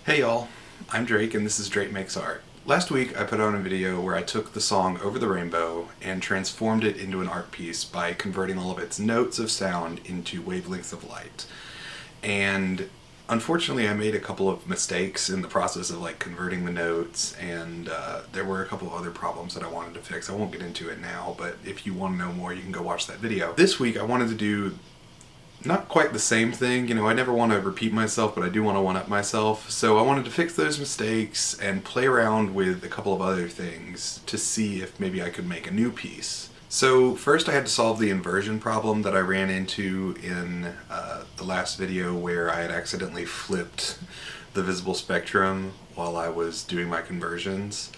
Hey y'all, I'm Drake and this is Drake Makes Art. Last week I put out a video where I took the song Over the Rainbow and transformed it into an art piece by converting all of its notes of sound into wavelengths of light. And unfortunately I made a couple of mistakes in the process of converting the notes, and there were a couple of other problems that I wanted to fix. I won't get into it now, but if you want to know more you can go watch that video. This week I wanted to do not quite the same thing. I never want to repeat myself, but I do want to one-up myself. So I wanted to fix those mistakes and play around with a couple of other things to see if maybe I could make a new piece. So first I had to solve the inversion problem that I ran into in the last video, where I had accidentally flipped the visible spectrum while I was doing my conversions.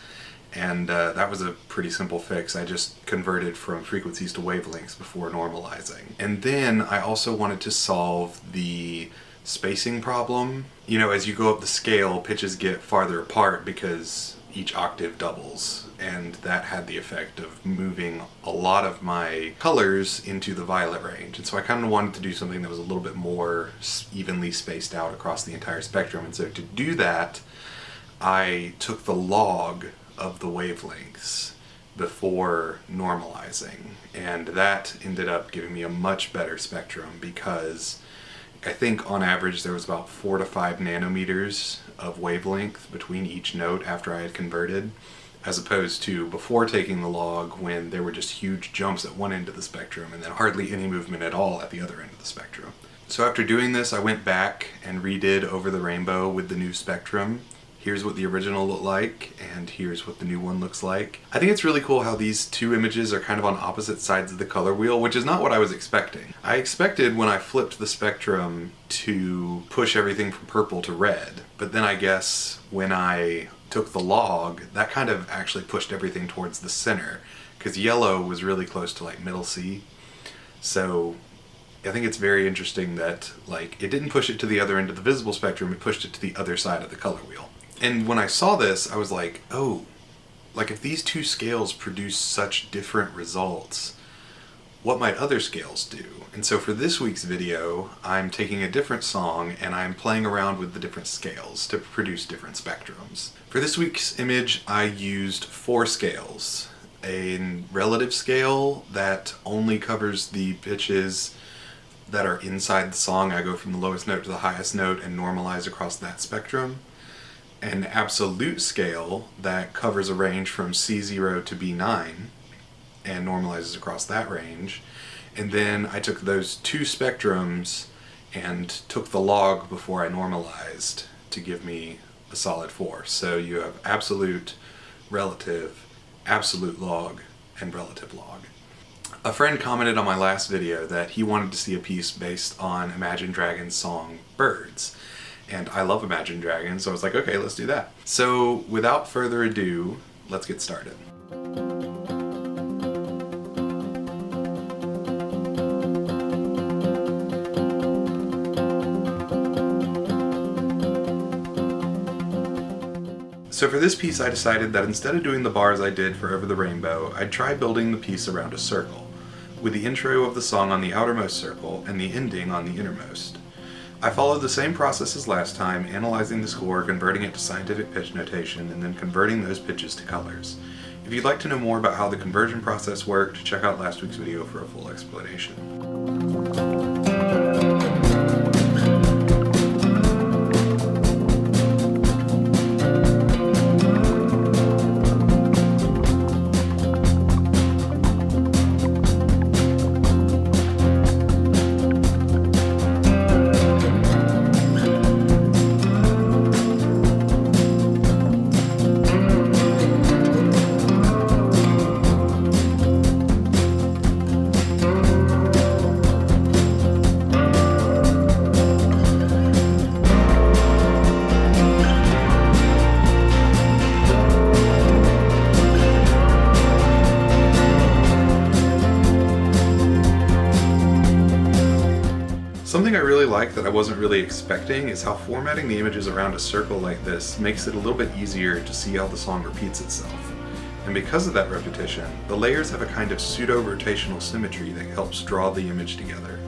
And that was a pretty simple fix. I just converted from frequencies to wavelengths before normalizing. And then I also wanted to solve the spacing problem. As you go up the scale, pitches get farther apart because each octave doubles, and that had the effect of moving a lot of my colors into the violet range. And so I kind of wanted to do something that was a little bit more evenly spaced out across the entire spectrum. And so to do that, I took the log of the wavelengths before normalizing, and that ended up giving me a much better spectrum, because I think on average there was about 4 to 5 nanometers of wavelength between each note after I had converted, as opposed to before taking the log, when there were just huge jumps at one end of the spectrum and then hardly any movement at all at the other end of the spectrum. So after doing this, I went back and redid Over the Rainbow with the new spectrum. Here's what the original looked like, and here's what the new one looks like. I think it's really cool how these two images are kind of on opposite sides of the color wheel, which is not what I was expecting. I expected when I flipped the spectrum to push everything from purple to red, but then I guess when I took the log, that kind of actually pushed everything towards the center, because yellow was really close to middle C. So I think it's very interesting that it didn't push it to the other end of the visible spectrum, it pushed it to the other side of the color wheel. And when I saw this, I was like, oh, if these two scales produce such different results, what might other scales do? And so for this week's video, I'm taking a different song and I'm playing around with the different scales to produce different spectrums. For this week's image, I used 4 scales. A relative scale that only covers the pitches that are inside the song. I go from the lowest note to the highest note and normalize across that spectrum. An absolute scale that covers a range from C0 to B9 and normalizes across that range. And then I took those 2 spectrums and took the log before I normalized to give me a solid 4. So you have absolute, relative, absolute log, and relative log. A friend commented on my last video that he wanted to see a piece based on Imagine Dragons' song Birds. And I love Imagine Dragons, so I was like, okay, let's do that. So without further ado, let's get started. So for this piece I decided that instead of doing the bars I did for Over the Rainbow, I'd try building the piece around a circle, with the intro of the song on the outermost circle and the ending on the innermost. I followed the same process as last time, analyzing the score, converting it to scientific pitch notation, and then converting those pitches to colors. If you'd like to know more about how the conversion process worked, check out last week's video for a full explanation. Something I really like that I wasn't really expecting is how formatting the images around a circle like this makes it a little bit easier to see how the song repeats itself. And because of that repetition, the layers have a kind of pseudo-rotational symmetry that helps draw the image together.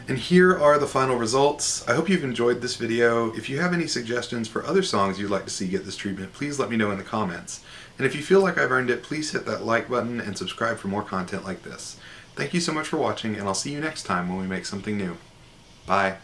And here are the final results. I hope you've enjoyed this video. If you have any suggestions for other songs you'd like to see get this treatment, please let me know in the comments. And if you feel like I've earned it, please hit that like button and subscribe for more content like this. Thank you so much for watching, and I'll see you next time when we make something new. Bye.